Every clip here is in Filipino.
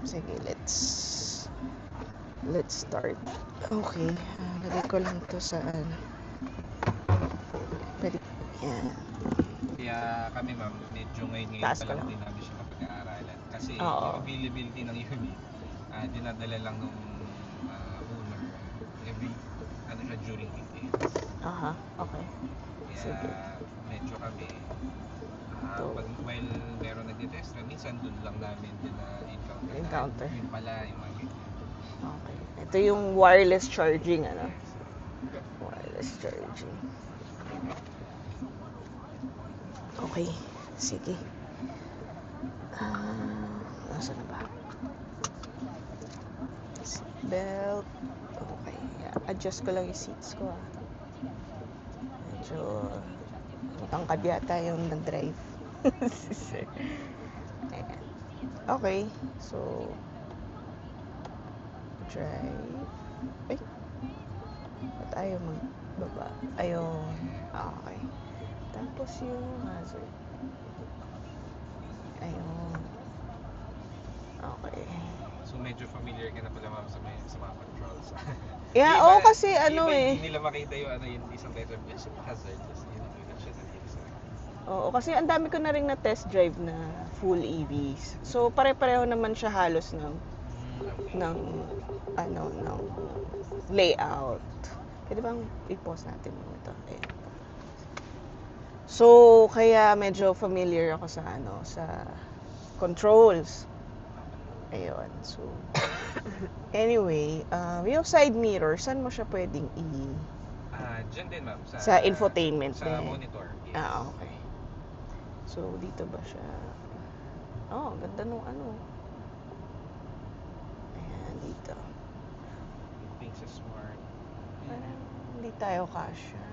Sige, let's start. Okay, lagay ko lang to sa pwede, yan. Kaya kami ma'am, medyo ngayon Taas pa ko lang lang. din namin siya mapag-aaralan. Kasi Oo. yung availability ng unit, dinadala lang nung owner every, siya during weekends. Aha, okay. Kaya Sige. medyo kami, Ito. while meron nagtitest, minsan dun lang namin din Encounter. Yun pala, yung mga ganyan. Okay. Ito yung wireless charging, Yes. Wireless charging. Okay, sige. Nasaan na ba? Seatbelt. Okay, adjust ko lang yung seats ko. Medyo matangkad yata yung nag-drive. Ayan. Okay, so drive. Ay, ba't ayaw magbaba? Ayun. Okay. Tapos yung hazard. Ayun. Okay. So medyo familiar ka na pala ma'am sa mga controls. Yeah, Yung iba, kasi yung iba, eh. hindi nila makita yung isang letter. Yes, hazard. Just yun siya sa isa. Oo, kasi ang dami ko na rin na test drive na full EVs. So pare-pareho naman siya halos ng ng layout. Pwede bang i-pause natin ito? Ayan. So kaya medyo familiar ako sa sa controls. Ayun. So anyway, yung side mirror, saan mo siya pwedeng Dyan din ma'am. sa infotainment sa din? monitor. Yes. Okay. So dito ba siya? Oh, ganda nung Ayan, dito. Things sa smart. Parang hindi tayo kasya.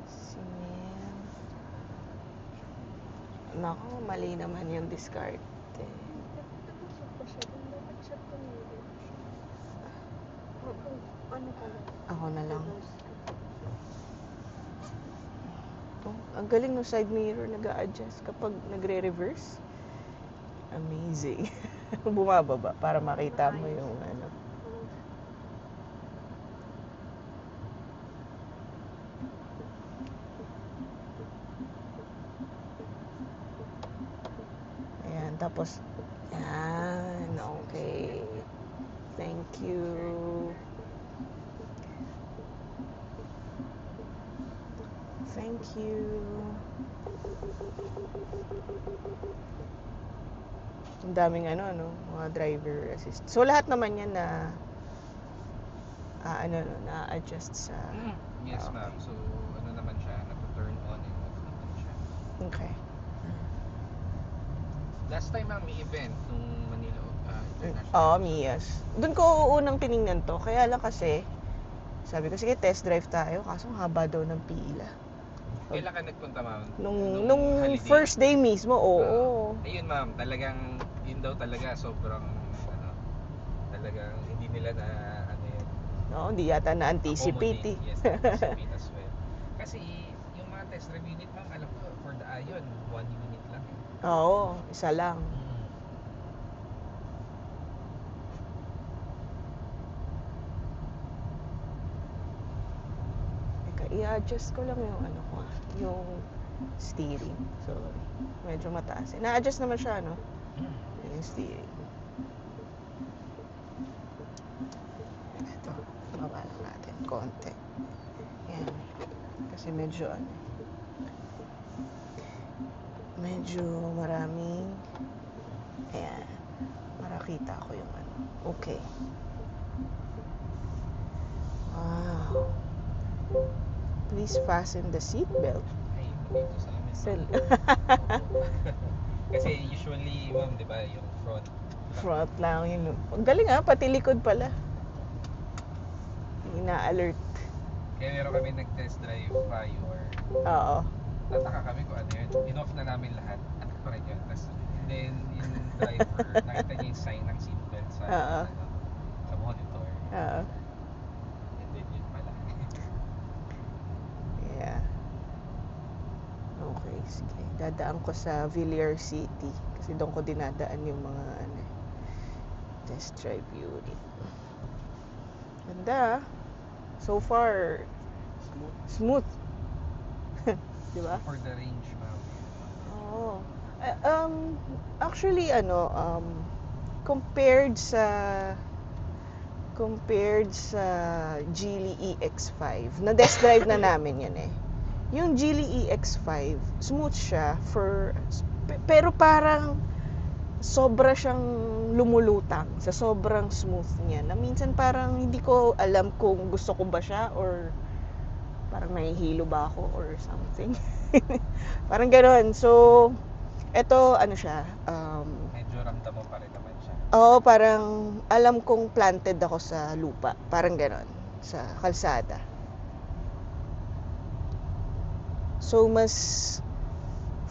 Simen. Naku, mali naman yung discard. Ako na lang. Oh, ang galing ng side mirror, nag-a-adjust kapag nagre-reverse. Amazing. Bumababa para makita mo yung Ayan, tapos yan, okay. Thank you. Thank you. Ang daming mga driver assist. So lahat naman yan na na-adjust sa Yes ma'am. So naman siya, na-turn on and off naman siya. Okay. Last time ma'am, may event nung Manila International. Oo, Mias. Doon ko unang tiningnan to. Kaya lang kasi, sabi ko, sige, test drive tayo. Kaso haba daw ng pila. Kailan ka nagpunta ma'am? Nung holiday? first day mismo, oo. Ayun ma'am, talagang yun daw talaga sobrang talagang hindi nila na yun. No, hindi yata na-anticipate. Yes, anticipate as well. Kasi yung mga test drive unit ma'am, alam ko for the Ion, 1 unit lang. Oo, isa lang. Teka, i-adjust ko lang yung yung steering. So, medyo mataas. Na-adjust naman siya, yung steering. Ito, baba lang natin konti. Yan. Kasi medyo medyo maraming ayan, marakita ko yung okay. Wow. Please fasten the seat belt. Ay, hindi ko sa amin. Kasi usually ma'am, di ba, yung front lang yun. Ang galing pati likod pala. Ina-alert. Kaya meron kami nag-test drive prior. Oo. Tataka kami kung ano yun. In-off na namin lahat. Ano pa rin yun. Tapos, and then, yung driver, nakita niya yung sign ng seatbelt sa monitor. Oo. And then, yun pala. Yeah. Okay, sige. Dadaan ko sa Villar City. Kasi doon ko dinadaan yung mga test drive unit. Ganda. So far, smooth. Di ba? For the range, ma'am. Oo. Actually, compared sa Geely EX5, na-test drive na namin yan eh. Yung Geely EX5, smooth siya pero parang sobra siyang lumulutang sa sobrang smooth niya. Na minsan parang hindi ko alam kung gusto ko ba siya or parang nahihilo ba ako or something. Parang gano'n. So, eto siya, Medyo ramdam mo pa rin naman siya. oo, parang alam kong planted ako sa lupa. Parang gano'n, sa kalsada. So,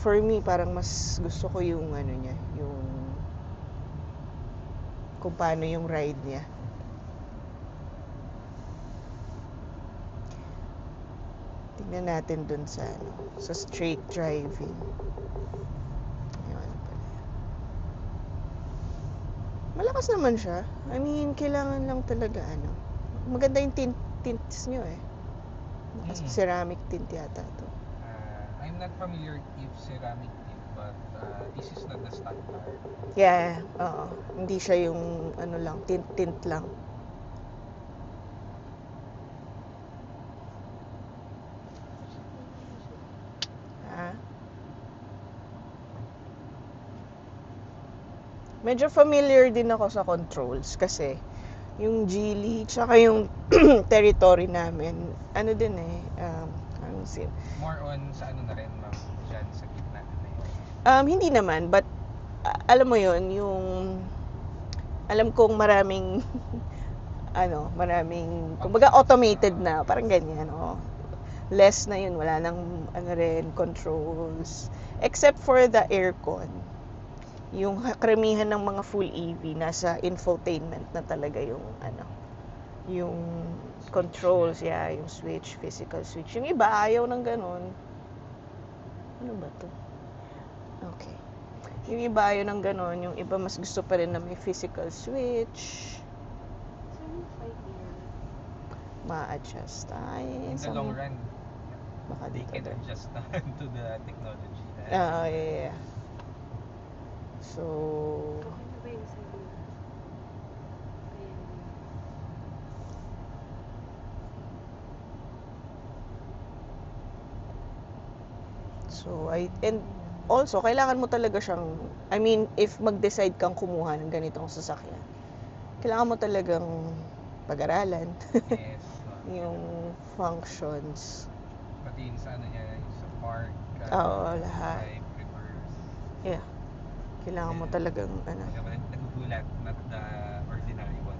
for me, parang mas gusto ko yung niya, yung kung paano yung ride niya. Tingnan natin dun sa straight driving. Ayun pala. Malakas naman siya. I mean, kailangan lang talaga maganda yung tints nyo eh. Ceramic tint yata to. I'm not familiar if ceramic tint, but this is not the standard. Yeah, oo. Hindi siya yung lang, tint lang. Medyo familiar din ako sa controls kasi yung Geely tsaka yung territory namin din More on sa na rin, ma'am, dyan sa gitna na yun. hindi naman, but alam mo yon yung alam kong maraming kumbaga automated na, parang ganyan, less na yun, wala nang rin controls except for the aircon. Yung karamihan ng mga full EV nasa infotainment na talaga yung yung controls, yung switch, physical switch. Yung iba ayaw ng ganun. Ano ba to? Okay. Yung iba ayaw ng ganun, yung iba mas gusto pa rin na may physical switch. Ma-adjust In the long run, baka they dito can adjust to the technology. yeah. And also kailangan mo talaga siyang, I mean, if mag-decide kang kumuha ng ganitong sasakyan, kailangan mo talagang pag-aralan. Yes. Yung functions. Pati yun sa niya, sa park, lahat. drive, reverse. Yeah. Kailangan mo talagang Nagugulat, not the ordinary one.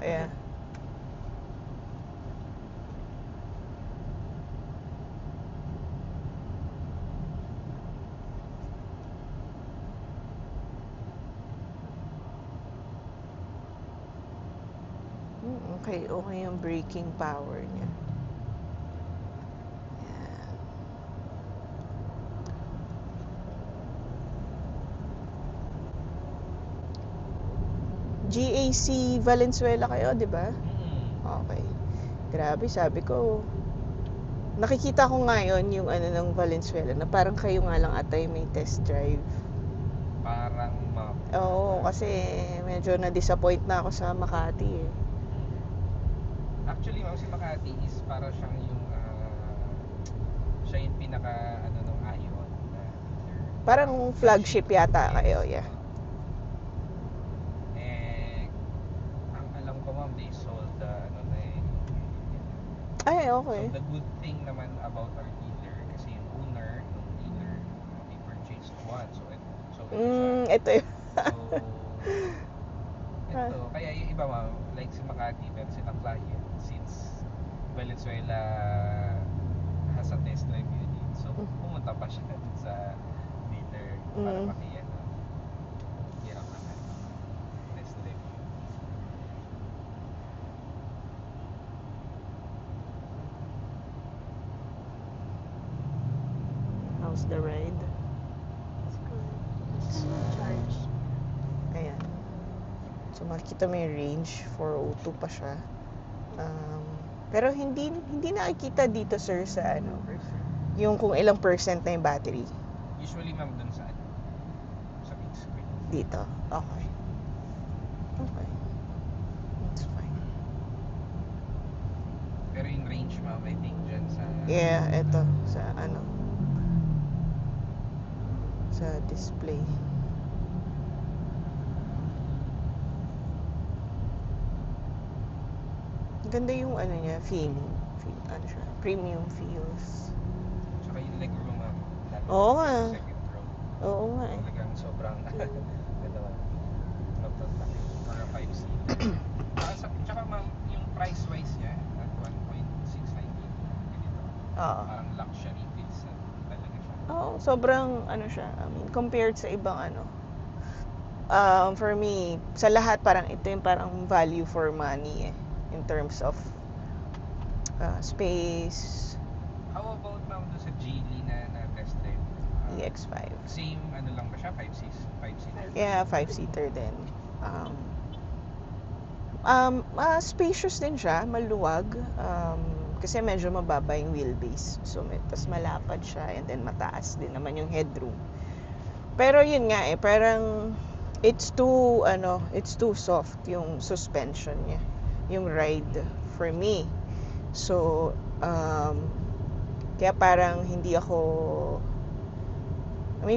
yeah. Okay yung braking power niya. GAC Valenzuela kayo, di ba? Okay. Grabe, sabi ko, nakikita ko ngayon yung ng Valenzuela na parang kayo nga lang atay may test drive. Parang Oo, kasi medyo na-disappoint na ako sa Makati eh. Actually, ma'am, si Makati is para siyang siya yung pinaka nung Ion. Parang flagship yata kayo, yeah. Ang alam ko, ma'am, they sold Ay, okay. So the good thing naman about our dealer, kasi yung owner, yung dealer, they purchased one. So ito yun. ito, kaya yung iba, ma'am, like si Makati, meron silang client since Valenzuela has a test drive unit. So pumunta pa siya dun sa dealer para hirap naman test drive unit. How's the ride? It's good. So makikita mo yung range, 402 pa siya. Pero hindi nakikita dito, sir, sa ano, yung kung ilang percent na yung battery. Usually, ma'am, dun sa big screen. Dito. Okay. Okay. That's fine. Pero yung range, ma'am, I think dyan sa... Yeah, eto. Sa ano. Sa display. Ganda yung ano niya, feeling. Ano siya, premium feels. Tsaka yung legroom, ma'am. Oo nga. Sa second row. Oo nga eh. Talagang sobrang ganda, ma'am. Mga 5 seat. Tsaka, ma'am, yung price-wise niya, at 1.690, ganito. Oo. Parang luxury feels na talaga siya. Oo, sobrang ano siya. I mean, compared sa ibang ano. For me, sa lahat parang ito yung parang value for money eh. In terms of space. How about, ma'am, doon sa Geely na test drive? EX5. Same, ano lang ba siya? 5-seater? Yeah, 5-seater din. Spacious din siya, maluwag. Kasi medyo mababa yung wheelbase. So, tas malapad siya and then mataas din naman yung headroom. Pero yun nga eh, parang it's too soft yung suspension niya. Yung ride for me. So, kaya parang hindi ako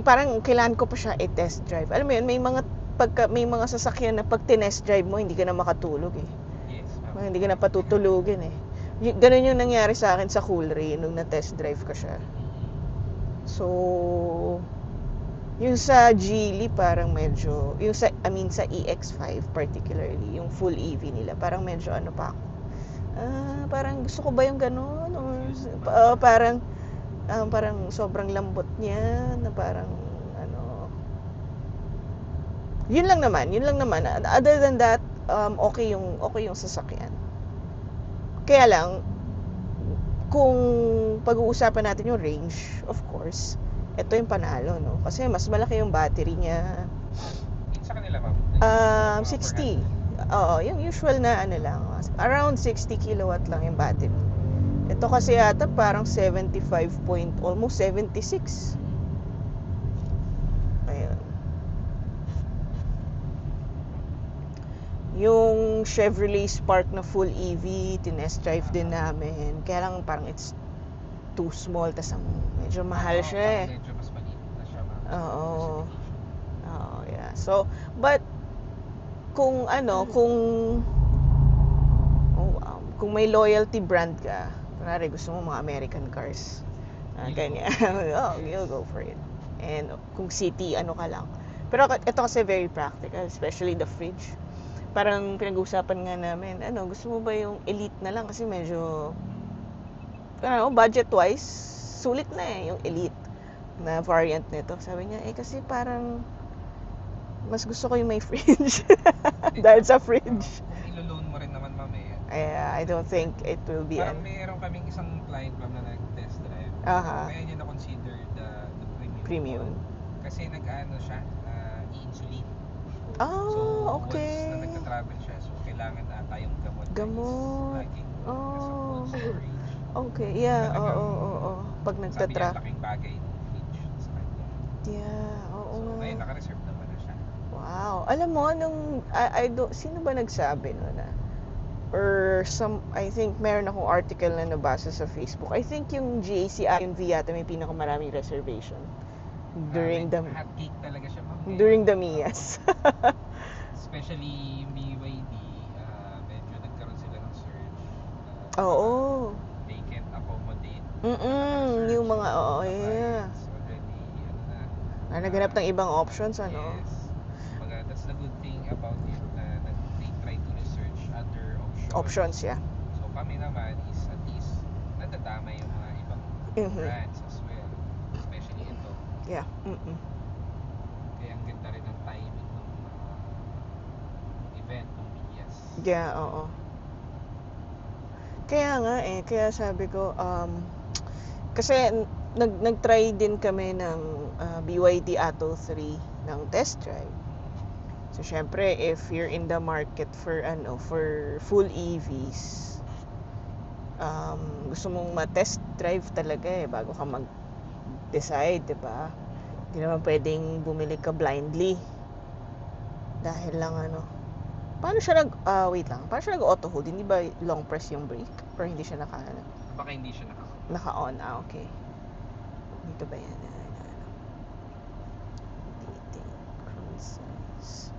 parang kailangan ko pa siya i-test drive. Alam mo yun, may mga sasakyan na pag tinest drive mo, hindi ka na makatulog eh. Yes, ma'am. Hindi ka na patutulugin eh. Ganun yung nangyari sa akin sa Coolray nung na-test drive ko siya. So, yung sa Geely parang medyo, sa EX5 particularly, yung full EV nila, parang medyo ano pa ako. Parang gusto ko ba yung ganun? Or, parang sobrang lambot niya na parang ano. Yun lang naman. Other than that, okay yung sasakyan. Kaya lang, kung pag-uusapan natin yung range, of course, ito yung panalo, no? Kasi mas malaki yung battery niya. Sa kanila, ma'am? 60. Oo, yung usual na ano lang. Around 60 kilowatt lang yung battery. Ito kasi yata parang 75 point, almost 76. Ayun. Yung Chevrolet Spark na full EV, tinest drive din namin. Kaya lang parang it's too small, tas medyo mahal siya eh. Medyo mas maliit na siya, ma'am. Oo. Oo, yeah. So, but kung may loyalty brand ka, kunwari gusto mo mga American cars, ganyan, you'll go for it. And kung city, ano ka lang. Pero ito kasi very practical, especially the fridge. Parang pinag-uusapan nga namin, gusto mo ba yung elite na lang? Kasi medyo, budget-wise, sulit na eh, yung elite na variant nito. Sabi niya, kasi parang, mas gusto ko yung may fridge. Dahil sa fridge. Kung ilo-loan mo rin naman, ma'am, I don't think it will be parang meron kaming isang client, ma'am, na nag-test drive. Kaya niya na-consider the premium. Kasi nag-ano siya, i-insulin. So, okay. once na nagta-travel siya, so kailangan ata yung gamot. Laging nasa cold storage. Okay, yeah, oo. Pag Sabi niya, nagta-travel. laking bagay ng fridge sa kanya. Yeah, oo So, nga. ngayon naka-reserve naman na siya. Wow. Alam mo, sino ba nagsabi nun na? Or I think meron akong article na nabasa sa Facebook. I think yung GAC IMV yata may pinakamaraming reservation. During the hotcake talaga siya, ma'am. During the MIAS. Especially yung BYD, medyo nagkaroon sila ng surge. Oo. They can't accommodate. Yung mga, yeah. Already, Naghanap ng ibang options, Yes. That's the good thing about it na they try to research other Options, yeah. So kami naman is at least nadadama yung mga ibang brands as well. Especially ito. Yeah. Kaya ang ganda rin ng timing ng event ng BIAS. Yeah, oo. Kaya nga kaya sabi ko, kasi nag-try din kami ng BYD Atto 3 ng test drive. So, syempre, if you're in the market for full EVs, gusto mong ma-test drive talaga bago ka mag-decide, 'di ba? Hindi naman pwedeng bumili ka blindly. Dahil lang paano siya wait lang. Paano siya nag-auto hold? Hindi ba long press yung brake? Or hindi siya Baka hindi siya naka-on? Okay. Dito ba yan? Dating cruises.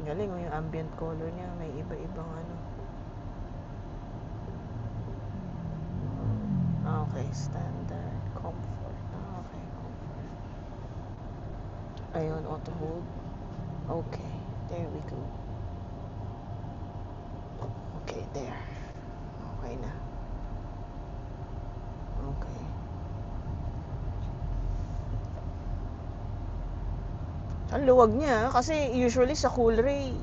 Galing yung ambient color niya. May iba-ibang Okay, standard. Comfort. Okay, comfort. Ayun, auto hold. Okay, there we go. Okay, there. Okay na. Okay. Ang luwag niya kasi usually sa Coolray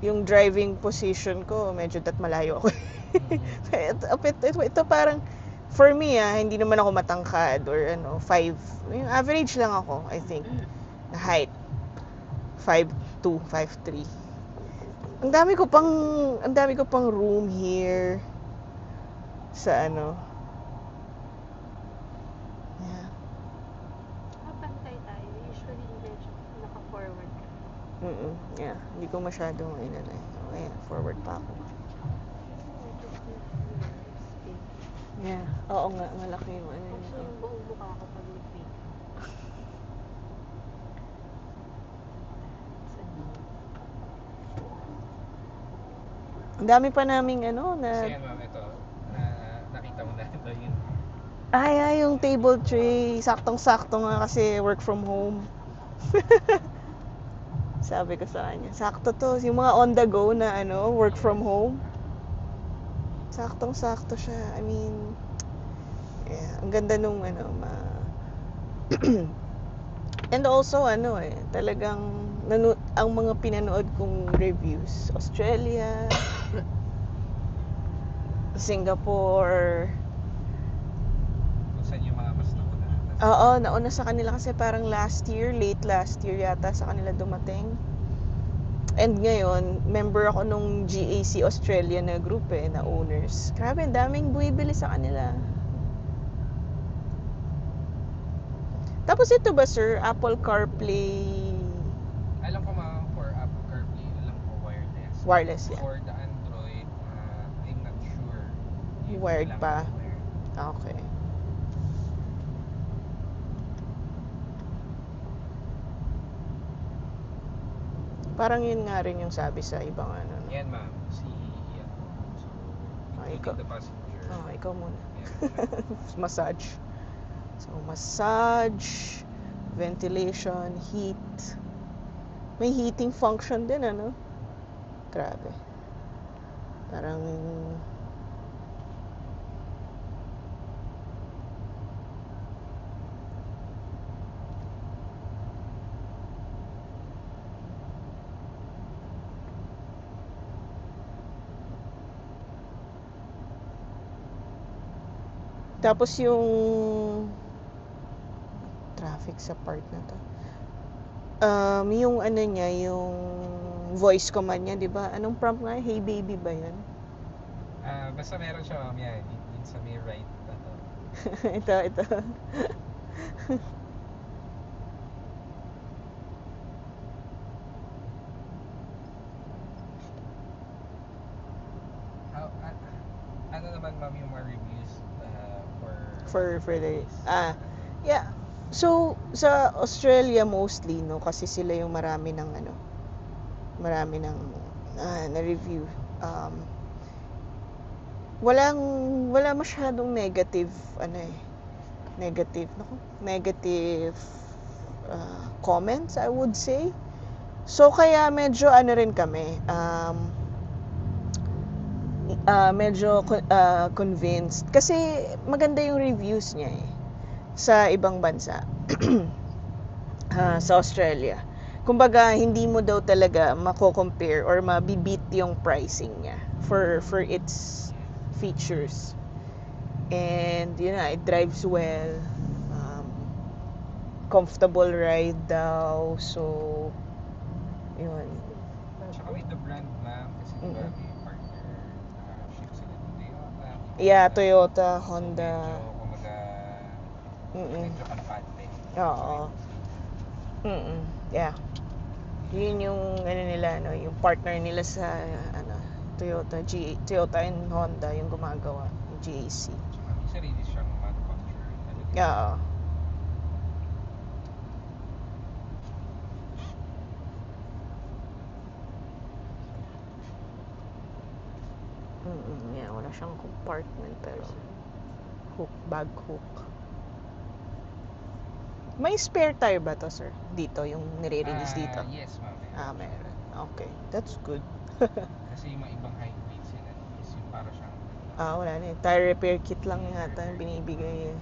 yung driving position ko medyo malayo ako. Ito parang for me hindi naman ako matangkad or 5 yung average lang ako, I think, na height 5'2", 5'3". Ang dami ko pang room here sa Yeah. Pantay tayo. Usually, medyo naka-forward ka. Yeah, hindi ko masyadong Okay, forward pa ako. Yeah, oo nga, malaki yung Actually, yung buong mukha ko pag nag-make. Ang dami pa naming Kasi yan, ma'am, ito. Nakita mo na ito yun. yung table tray. Saktong-sakto nga kasi work from home. Sabi ko sa kanya, sakto to. Yung mga on the go na work from home. Saktong-sakto siya. I mean, yeah, ang ganda nung And also talagang ang mga pinanood kong reviews, Australia, Singapore. Kung saan yung mga mas nauna. Oo, nauna sa kanila kasi parang late last year yata sa kanila dumating. And ngayon, member ako nung GAC Australia na group na owners. Grabe, ang daming bumibili sa kanila. Tapos ito ba, sir, Apple CarPlay? Alam ko, ma'am, for Apple CarPlay, alam ko wireless. Wireless, yeah. For the Android, I'm not sure. Wired pa. Wired. Okay. Parang yun nga rin yung sabi sa ibang Yan, ma'am. Si Ian. So, ikaw. the passenger. Ikaw muna. Yeah. Massage. So, massage, ventilation, heat. May heating function din, Grabe. Parang tapos yung traffic sa part na to. Yung niya, yung voice command niya, 'di ba? Anong prompt nga? Hey baby ba 'yan? Basta meron siya, ma'am, yan. Yun sa may right. ito. Ano naman, ma'am, yung mga reviews for the yeah. So sa Australia mostly kasi sila yung marami ng na review. Wala masyadong negative negative comments, I would say. So kaya medyo rin kami medyo convinced kasi maganda yung reviews niya sa ibang bansa. Sa Australia. Kumbaga hindi mo daw talaga mako-compare or mabibit yung pricing niya for its features. And it drives well. comfortable ride daw. So, yun. Tsaka with the brand, ma'am, kasi di ba Mm. may partner ship sila ng Toyota. Yeah, Honda. Toyota, So, Honda. medyo, kumaga, Mm. medyo kampante. Oo. Mm. Yeah. Yun yung ano nila, no, yung partner nila sa ano, Toyota and Honda yung gumagawa, yung GAC. Tsaka may sarili siyang manufacturer talaga. Oo. Yeah, wala siyang compartment pero bag hook. May spare tire ba to, sir? Dito, yung nire-release dito? Yes, ma'am. Meron. Okay, that's good. Kasi yung mga ibang high wheels sila is yung para siyang Wala na eh. Tire repair kit lang yata yung binibigay eh.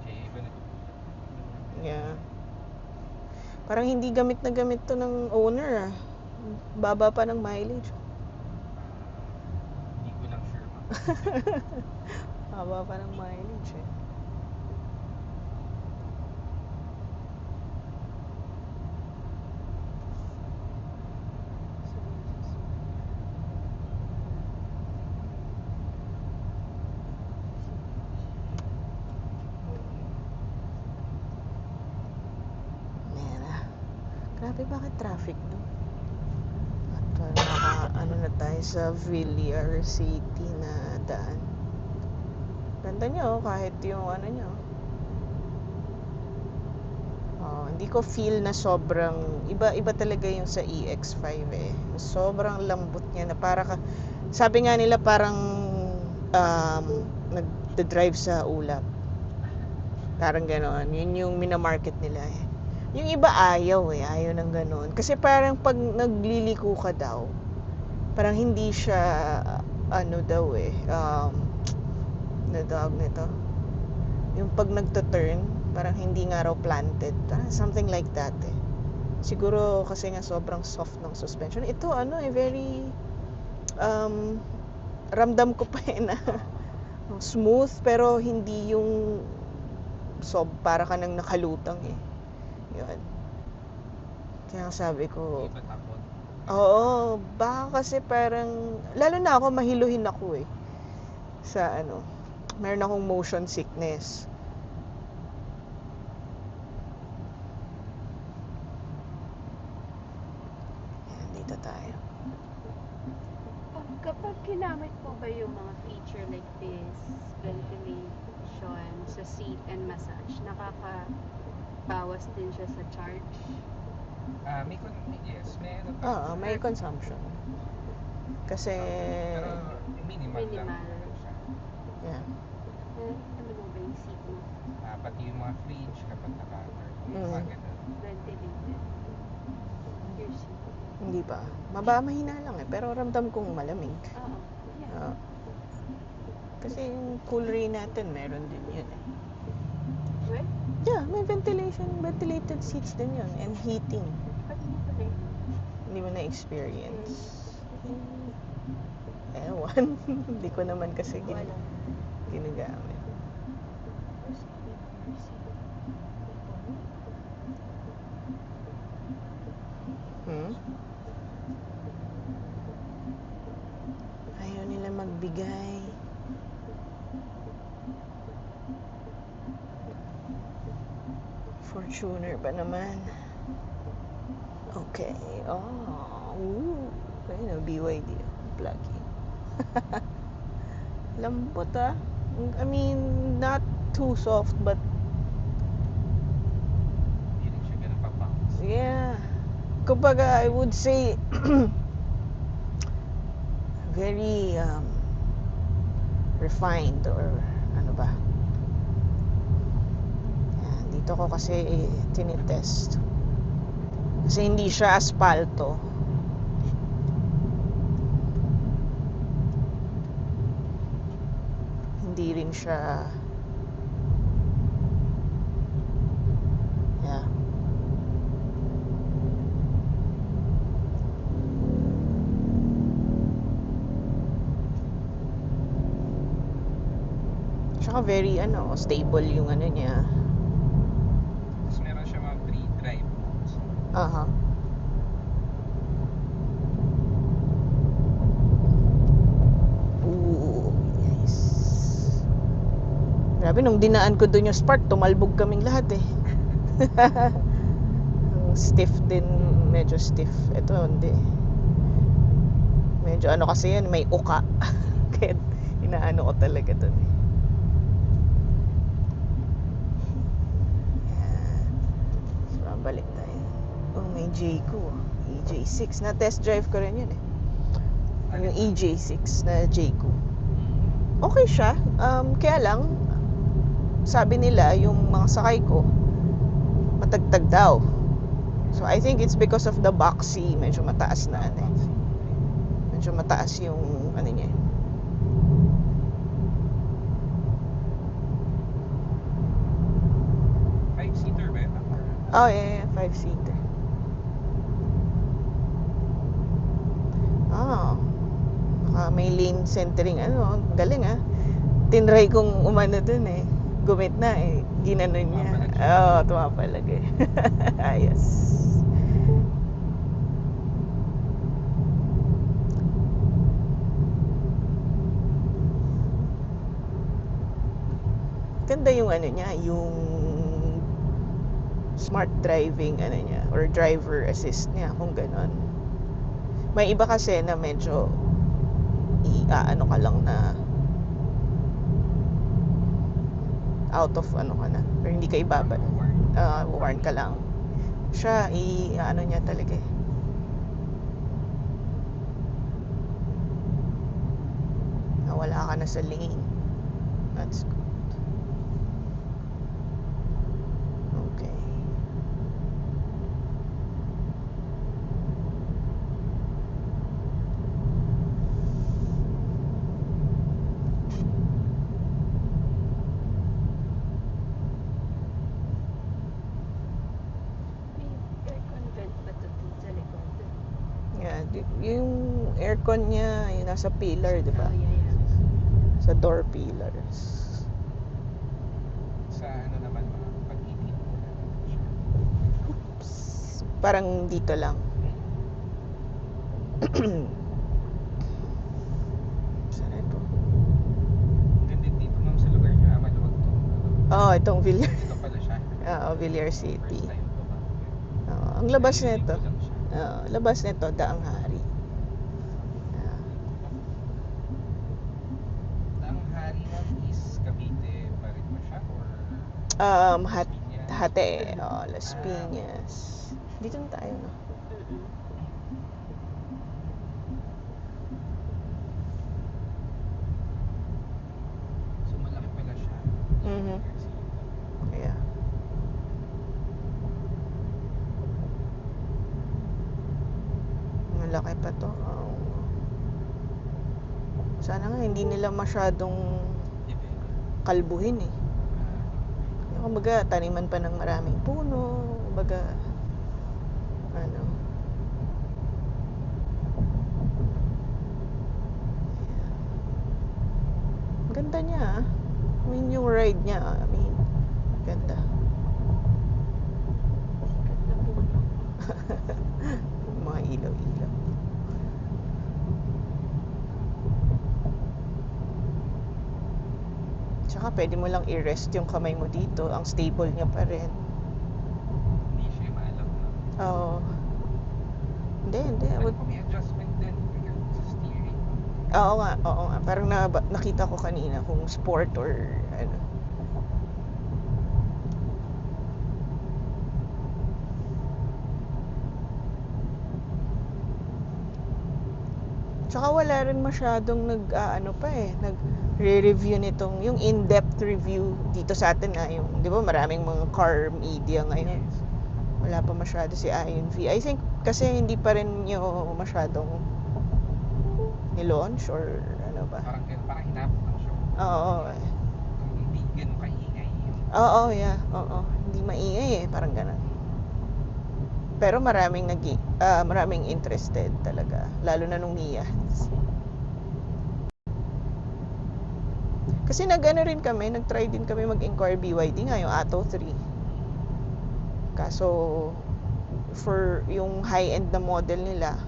kaya iba na Yeah. Parang hindi gamit na gamit to ng owner ah. Baba pa ng mileage. hindi ko lang sure, ma'am. Baba pa ng mileage eh. Grabe, bakit traffic no? At ano na tayo sa Villar City na daan. Ganda niya oh, kahit yung ano niya hindi ko feel na sobrang iba talaga yung sa EX5 eh. Sobrang lambot niya na sabi nga nila parang nagde-drive sa ulap. Parang gano'n. Yun yung minamarket nila eh. Yung iba ayaw ng gano'n. Kasi parang pag nagliliko ka daw, parang hindi siya, ano daw eh, nadawag nito. Yung pag nagto-turn, parang hindi nga raw planted. Something like that eh. Siguro kasi nga sobrang soft ng suspension. Ito very, ramdam ko pa na smooth, pero hindi yung para ka nang nakalutang eh. Yun. Kaya sabi ko, Iba takot. oo, baka kasi parang, lalo na ako, mahiluhin ako eh. Sa meron akong motion sickness. Yan, dito tayo. Kapag ginamit po ba yung mga feature like this, ventilation sa seat and massage, nakakabawas din siya sa charge? Yes, meron. May consumption. Kasi, Pero minimal lang Minimal. siya. yeah. Ano mo ba yung seat mo? Pati yung mga fridge kapag naka-turn. Mga ganun. Ventilated. Your seat. Hindi pa. Mahina lang eh. Pero ramdam kong malamig. Oo. Yeah. Kasi yung coolery natin, meron din yun eh. What? Yeah, may ventilated seats din yun. And heating. Ba't hindi pa rin? Hindi mo na-experience. Ewan. Hindi ko naman kasi ginagamit. Ayaw nila magbigay. Fortuner ba naman? Okay. Okay na, BYD. Plug-in. Lambot I mean, not too soft, but Hindi rin siya ganun papangas. yeah. Kumbaga, I would say, very refined or ano ba. Yan, dito ko kasi tinitest. Kasi hindi siya aspalto. Hindi rin siya Tsaka very stable yung ano niya. Tapos meron siya mga pre-drive modes. Aha. Ooh, nice. Grabe, nung dinaan ko dun yung Spark, tumalbog kaming lahat eh. Ang stiff din, medyo stiff. Ito, hindi. Medyo kasi yan, may uka. Kaya inaano ko talaga dun eh. Yan. So, balik tayo. Oh, may Jayco. EJ6. Na-test drive ko rin yun eh. Yung EJ6 na Jayco. Okay siya. Kaya lang, sabi nila, yung mga sakay ko, matagtag daw. So, I think it's because of the boxy. Medyo mataas na ano eh. Medyo mataas yung ano niya. Five-seater ba yun? Oh, yeah. 5-seater. May lane centering. Galing ah. Tinry kong umano dun eh. Gumit na eh. Ginanon niya. Oo, tumapalag eh. Ayos. Ganda yung ano niya, yung smart driving niya, or driver assist niya, kung ganon. May iba kasi na medyo ka lang na out of ka na, or hindi ka ibaba, warn ka lang. Siya, niya talaga eh. Wala ka na sa lane. That's good. Okay. Yung aircon niya, yung nasa pillar, di ba? Oh, yeah. Sa door pillars. Sa naman mga pag-ibig mo na siya. Oops. Parang dito lang. Saan ito? Ganda dito ma'am sa lugar niyo. Maluwag to. Itong Villar. Dito pala siya. Villar City. First time ko ba? Ang labas nito. Dito lang siya. Labas nito, Daang Hari. Ang hari ma'am is Cavite pa rin ba siya? Or Hate, Las Piñas. Dito na tayo, no? So malaki pala siya. Mhm. Kaya. Malaki pa to. Sana nga hindi nila masyadong kalbuhin eh. Kumbaga, taniman pa ng maraming puno. Kumbaga, ganda niya. I mean, yung ride niya, ganda. Mga ilaw-ilaw. Tsaka pwede mo lang i-rest yung kamay mo dito. Ang stable niya pa rin. Hindi siya maalam na. Oo. Hindi. Ano po may adjustment din sa steering? Oo nga. Parang nakita ko kanina kung sport or ano. Tsaka wala rin masyadong nagre-review nitong, yung in-depth review dito sa atin yung, di ba maraming mga car media ngayon. Yes. Wala pa masyado si INV. I think kasi hindi pa rin yung masyadong ni-launch or ano ba. Parang hinapot lang siya. Oo. Hindi ganun kaingay yung... Oo, yeah. Oo. Hindi maingay eh, parang ganun. Pero maraming interested talaga, lalo na nung Mia. Kasi nag-ano rin kami, nag-try din kami mag-inquire BYD nga, yung Atto 3. Kaso, for yung high-end na model nila,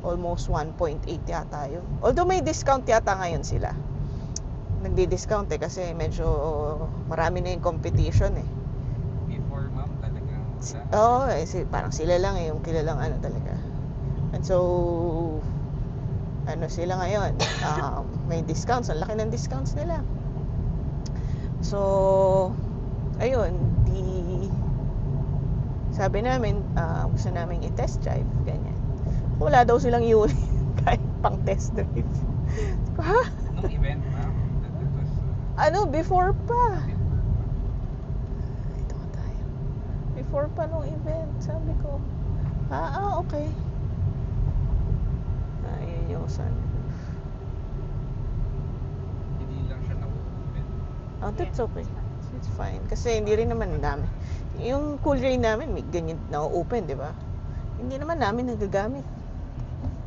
almost 1.8 yata yun. Although may discount yata ngayon sila. Nagdi-discount kasi medyo marami na yung competition eh. Before, ma'am, talagang Oo, parang sila lang yung kilalang ano talaga. And so, ano sila ngayon, may discounts, ang laki ng discounts nila. So, ayun, sabi namin, gusto namin i-test drive, ganyan. Wala daw silang unit kahit pang test drive. Ha? nung event, ma'am, that was Ano, before pa. Ito nga tayo. Before pa nung event, sabi ko, okay. Ayun yung sunroof. hindi lang siya na-open. Oh, that's okay. It's fine. Kasi hindi rin naman namin. Yung cool rain namin, may ganyan na-open, di ba? Hindi naman namin nagagamit.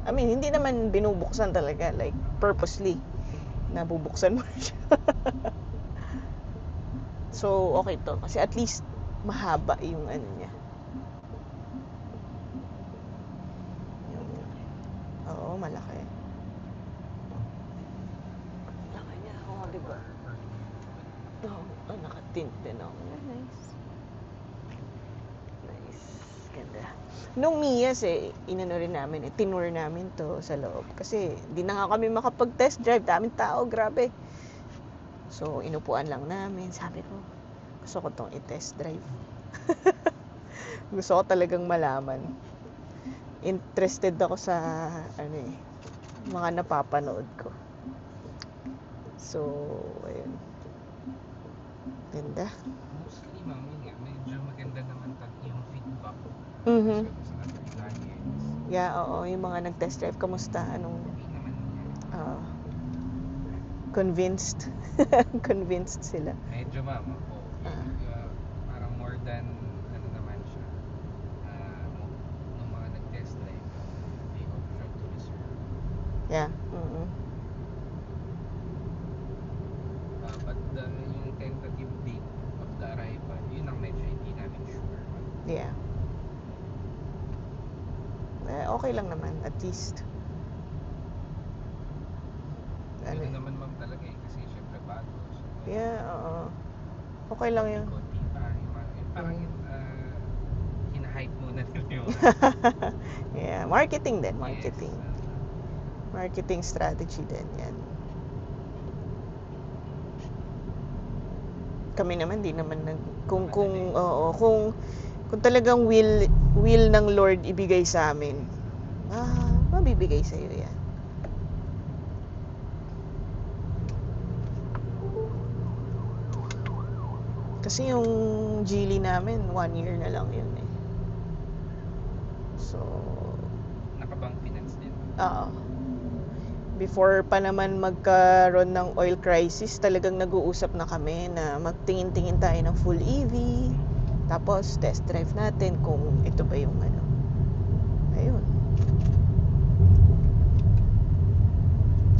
I mean, hindi naman binubuksan talaga, like, purposely. Nabubuksan mo na siya. So, okay to. Kasi at least, mahaba yung ano niya. Oo, malaki. Laki niya. Oo, di ba? Oo, nakatint din ako. Nice. Nice. Ganda. Nung Mias inano rin namin, tinur namin to sa loob. Kasi, di na nga kami makapag-test drive. Daming tao, grabe. So, inupuan lang namin. Sabi ko, gusto ko tong i-test drive. Gusto ko talagang malaman. Interested ako sa, mga napapanood ko. So, ayun. Ganda. Mostly, ma'am, yun nga, medyo maganda naman yung feedback Mhm. sa other clients. Yeah, oo. Yung mga nag-test drive, kamusta? Anong, Okay naman yan. convinced? Convinced sila. Medyo, ma'am, ako. Parang more than, ano naman siya, nung mga nag-test drive, they opted to reserve. Yeah. Mhm. But yung tentative date of the arrival, yun ang medyo hindi namin sure. Yeah. Okay lang naman, at least. Ano Ganun naman, ma'am, talaga kasi syempre bago. So, Yeah, oo. Okay lang yun. konti pa. Parang hina-hype muna nila yung Yeah, marketing din, marketing. Yes. Marketing strategy din yan. Kami naman di naman kung talagang will ng Lord ibigay sa amin. Mabibigay sa iyo 'yan. Kasi yung Geely namin 1 year na lang yun eh. So, Nakabank finance din. Before pa naman magkaroon ng oil crisis, talagang nag-uusap na kami na magtingin-tingin tayo ng full EV. Tapos, test drive natin kung ito ba yung ano. Ayun.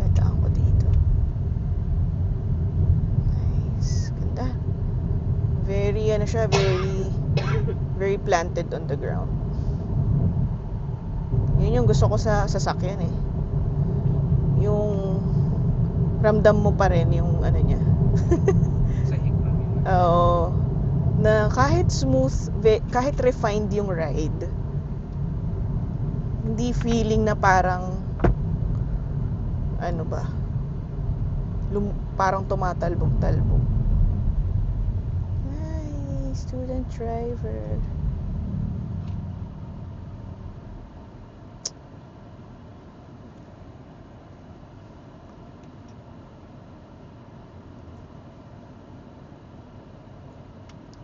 Tataan ko dito. Nice. Ganda. Very, very planted on the ground. Yun yung gusto ko sa sasakyan eh. Yung ramdam mo pa rin yung ano niya. Sa hikmang yun. Oo. Na kahit smooth, kahit refined yung ride, hindi feeling na parang ano ba? Parang tumatalbog-talbog. Ay, student driver.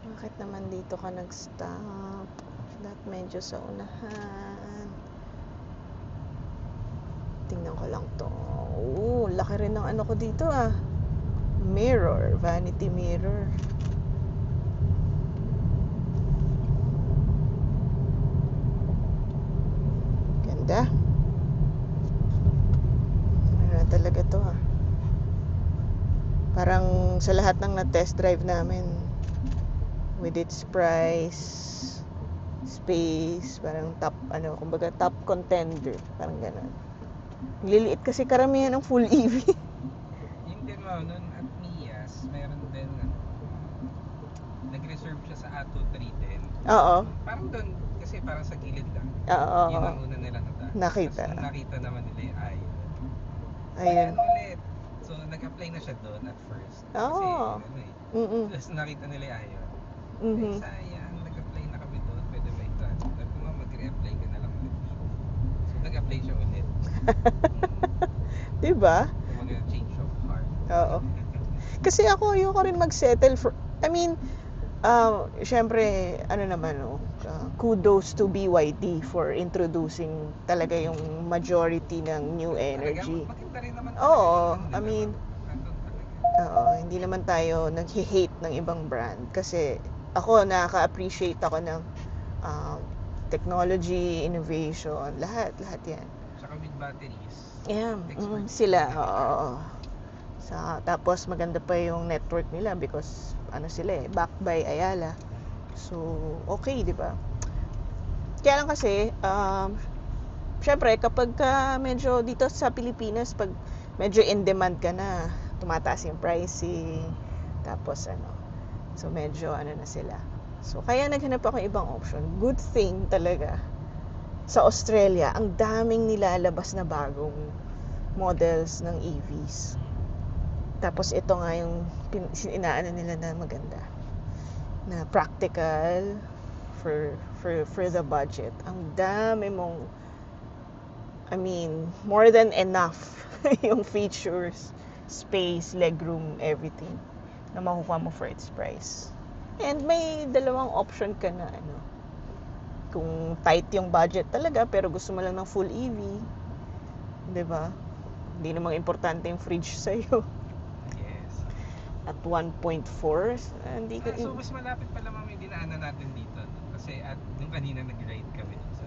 Bakit naman dito ka nag-stop? Dapat medyo sa unahan. Tingnan ko lang to. Laki rin ng ano ko dito Mirror, vanity mirror. Ganda. Ano na talaga to Parang sa lahat ng na-test drive namin, with its price, space, parang kumbaga top contender, parang ganun. Liliit kasi karamihan ng full EV. Yung din nun at Mias, meron din nag-reserve siya sa Atto 310. Oo. Parang doon, kasi parang sa gilid lang. Oo. Yun ang una nila Nakita. Tapos nung nakita naman nila yung Ion. Ayun. Ayan ulit. So, nag-apply na siya doon at first. Kasi, Oo. Tapos nakita nila yung Ion. Mhm. Ay, sayang. Nag-apply na kami doon. Pwede ba i-transfer? Sabi ko, mag-re-apply ka na lang ulit. So, nag-apply siya ulit. Diba? Kumbaga, change of heart. Oo. Kasi ako, ayoko rin mag-settle for, syempre, kudos to BYD for introducing talaga yung majority ng new energy. Maganda rin naman Oo, talaga. Nandun talaga. Oo, hindi naman tayo nag-hate ng ibang brand kasi ako nakaka-appreciate ako ng technology, innovation, lahat yan. Tsaka with batteries. Yeah, expert sila, sila. oo. Tapos maganda pa yung network nila because backed by Ayala. So, okay, di ba? Kaya lang kasi, syempre, kapag medyo dito sa Pilipinas, pag medyo in demand ka na, tumataas yung pricing, tapos so medyo na sila. So, kaya naghanap ako ng ibang option. Good thing talaga, sa Australia, ang daming nilalabas na bagong models ng EVs. Tapos ito nga yung inaano nila na maganda, na practical for the budget. Ang dami mong, more than enough yung features, space, legroom, everything na makukuha mo for its price. And may dalawang option ka na kung tight yung budget talaga pero gusto mo lang ng full EV, 'di ba? Hindi namang importante yung fridge sa'yo. Yes. At 1.4, hindi ka... So, mas malapit pala yung dinaanan natin dito. No? Kasi nung kanina nag-ride kami dun sa...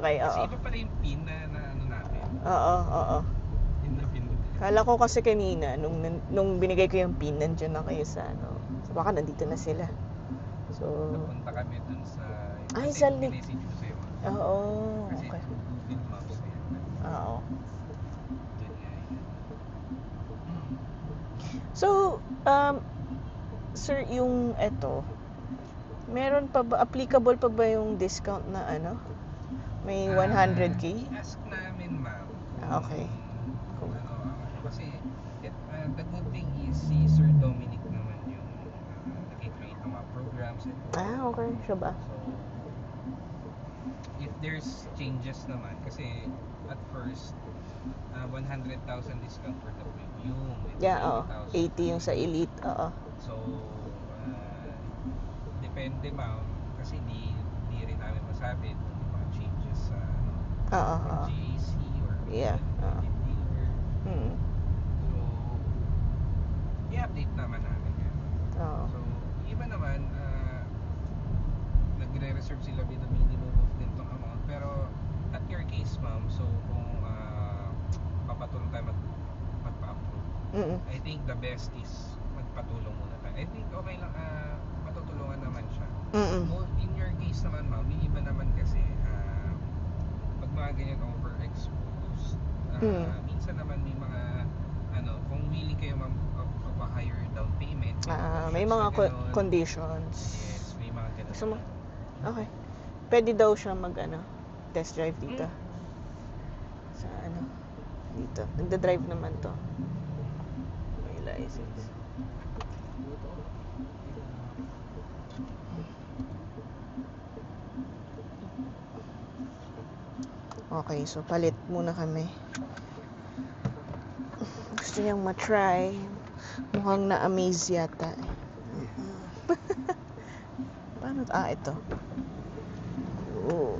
Okay, Kasi oo. iba pala yung pin na natin. Oo. Pin na pin. Kala ko kasi kanina, nung binigay ko yung pin, nandiyan na kayo sa So, baka nandito na sila. So, Napunta kami dun sa... Ay, kasi sa message ko sa'yo. oo, Kasi okay. Google Maps na yan. Oo. Dun nga yun. So, sir, yung meron pa ba, applicable pa ba yung discount na may 100k? I-ask namin, ma'am. Okay. Cool. Kasi the good thing is si Sir Dominic naman yung nag-create ng mga programs. Okay. Siya ba? So, if there's changes naman, kasi at first, 100,000 discount for the premium. Yeah, 80 yung sa Elite, So, depende, ma'am, kasi di rin namin masabi kung may mga changes sa from GAC or Yeah, dealer. Hmm. So, i-update naman namin yan. So, iba naman, nagre-reserve sila with a minimum of ganitong amount. Pero, at your case, ma'am, so kung papatulong tayo magpa-approve, I think the best is magpatulong muna tayo. I think okay lang, matutulungan naman siya. In your case naman, ma'am, yung iba naman kasi, pag mga ganyan overexposed, minsan naman may mga, kung willing kayo ma'am of a higher down payment, May mga ganun. conditions. Yes, may mga ganun. Gusto mo? Okay. Pwede daw siya test drive dito. Sa dito. Nagda-drive naman to. May license. Okay, so palit muna kami. Gusto niyang matry. Mukhang na-amaze yata. Paano? Ito. Oh.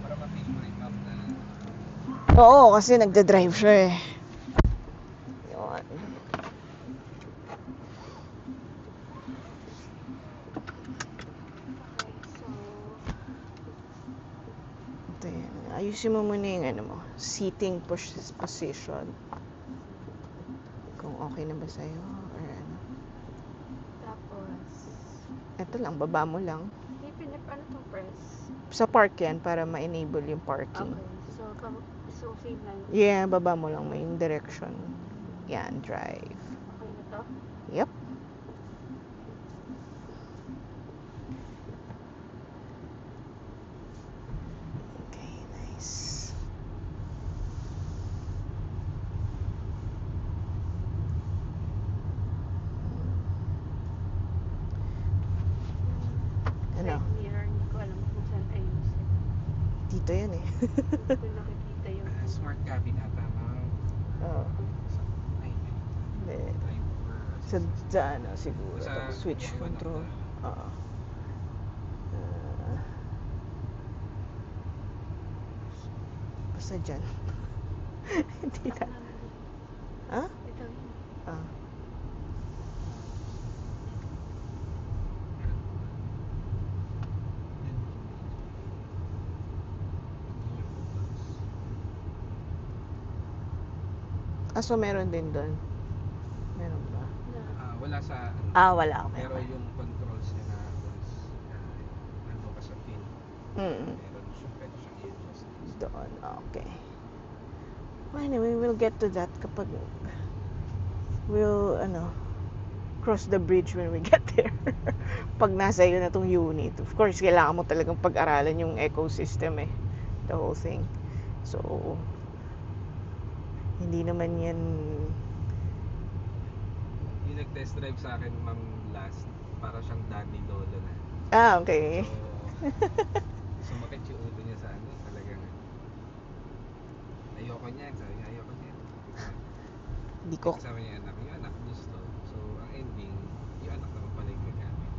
Para ma-favorite ma'am na Oo, kasi nagda-drive siya eh. Yun. Ayusin mo muna yung ano mo, seating position. Kung okay na ba sa'yo or ano. Tapos, Ito lang, baba mo lang. ano to press? Sa park yan para ma-enable yung parking. Okay. So same lang. Yeah, baba mo lang may yung direction. Yan, drive. Okay na to? Yep. Okay, nice. Ano? Side mirror, hindi ko alam kung saan ayusin. Dito yan eh. Hindi ko nakikita yung... Smart cabin ata, ma'am. Oo. Ay, Hindi. driver Sa assistant. daan siguro. Sa Tapos switch yung control. Oo. Basta dyan. Hindi na. Ha? Ito yun. Ah. So meron din doon. Meron ba? Wala sa ano. Wala. Okay. Pero yung controls niya na once nandun ka sa pin, Mm. meron siya, pwede siyang i-adjust. Doon. Okay. Well, anyway, we'll get to that kapag we'll, cross the bridge when we get there. Pag nasa iyo na tong unit. Of course, kailangan mo talagang pag-aralan yung ecosystem eh. The whole thing. So, hindi naman yan... Yung nag-test drive sa akin, ma'am, last, para siyang Danny Lolo na. Okay. So, sumakit yung ulo niya sa ano, talagang ayoko niya, sabi niya, ayoko niya. Hindi ko... Sabi niya, yung anak gusto. So, ang ending, yung anak naman pala yung gagamit.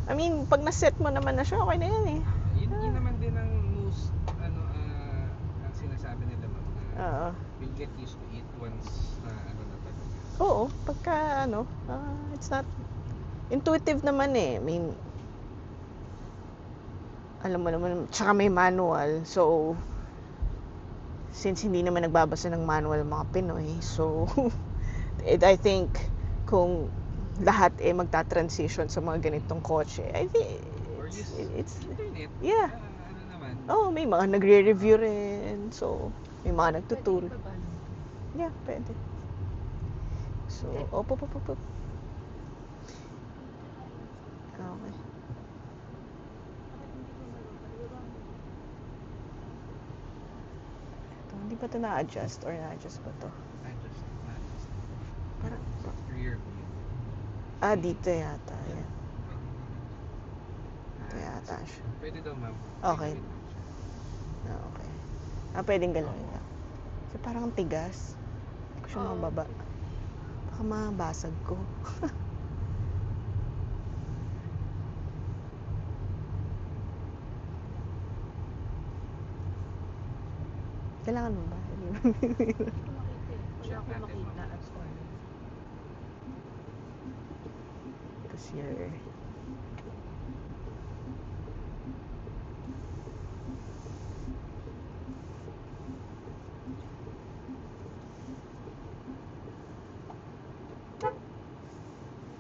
I mean, pag naset mo naman na siya, okay na yan eh. Yun naman din ang most, ang sinasabi nila, ma'am, na Oo. you'll get used to it once na ano na talaga. Oo, pagka it's not intuitive naman eh. I mean, alam mo naman, tsaka may manual. So, since hindi naman nagbabasa ng manual mga Pinoy, so, I think, kung lahat magta-transition sa mga ganitong kotse, I think, Or use it's internet. yeah. Ano naman. May mga nagre-review rin. So, may mga nagtuturo. Pwede pa ba? Yeah, pwede. So, op. Okay. Ito, hindi ba ito na-adjust or na-adjust ba ito? Adjust. Parang, Rear view. dito yata. Yan. Ito yata siya. Pwede daw, ma'am. Okay. Pwede rin siya. Okay. Pwedeng galawin lang. Kasi parang ang tigas. Hindi ko siya Oo. mababa. Baka mabasag ko. Kailangan mo ba? Hindi ko makita eh. Wala Check akong natin, makita. ma'am. Tapos here.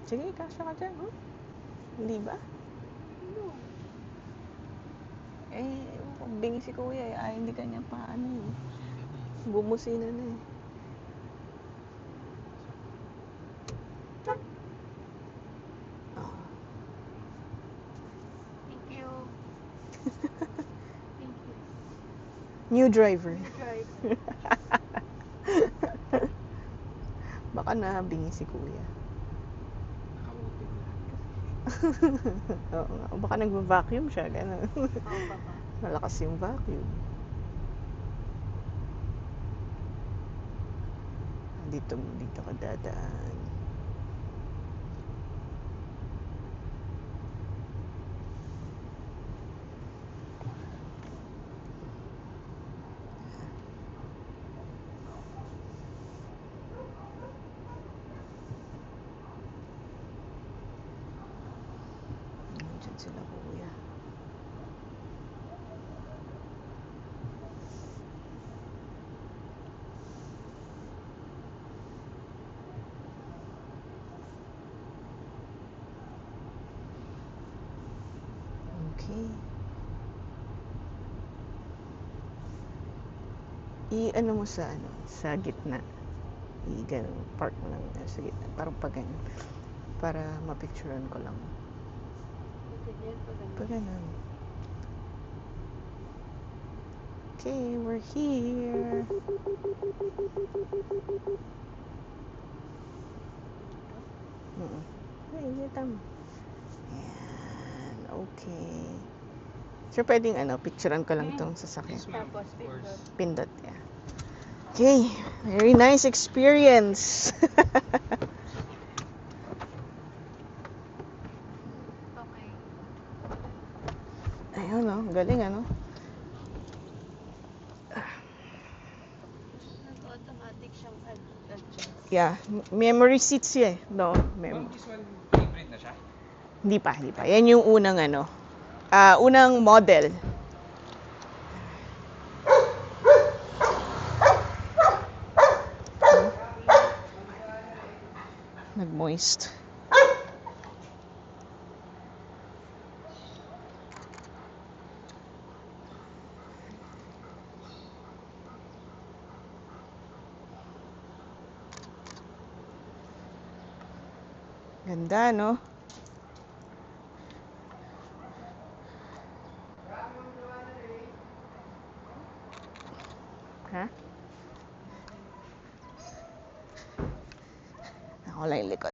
Sige, kasya ka dyan. Hindi ba? No. Bingi si kuya eh. Hindi kanya pa Bumusina na eh. Thank you. Thank you. New driver. You drive. Baka nabingi si kuya. Nakaupo na. Oo nga. Baka nag-vacuum siya. Ganun. Oo, baba. Malakas yung vacuum. Dito ka dadaan. Diyan sila kuya. I-ano mo sa ano, sa gitna. I-ganun, park mo lang sa gitna. Parang pag ganun. Para mapicturean ko lang. Ganyan pa Pag ganyan. ganun. Okay, we're here. Ay, tama. Ayan, okay. So, pwedeng picturean ko lang tong sasakyan. Yes, ma'am. Tapos, Of course. Pindot, yeah. Okay, very nice experience. Okay. Ayun, galing, Nag-automatic siyang adjust. Yeah, memory seats eh, no? Ma'am, this one, hybrid na siya? Hindi pa. Yan yung unang unang model. Nag-moist. Ganda, no? Ha? Ako lang yung likod.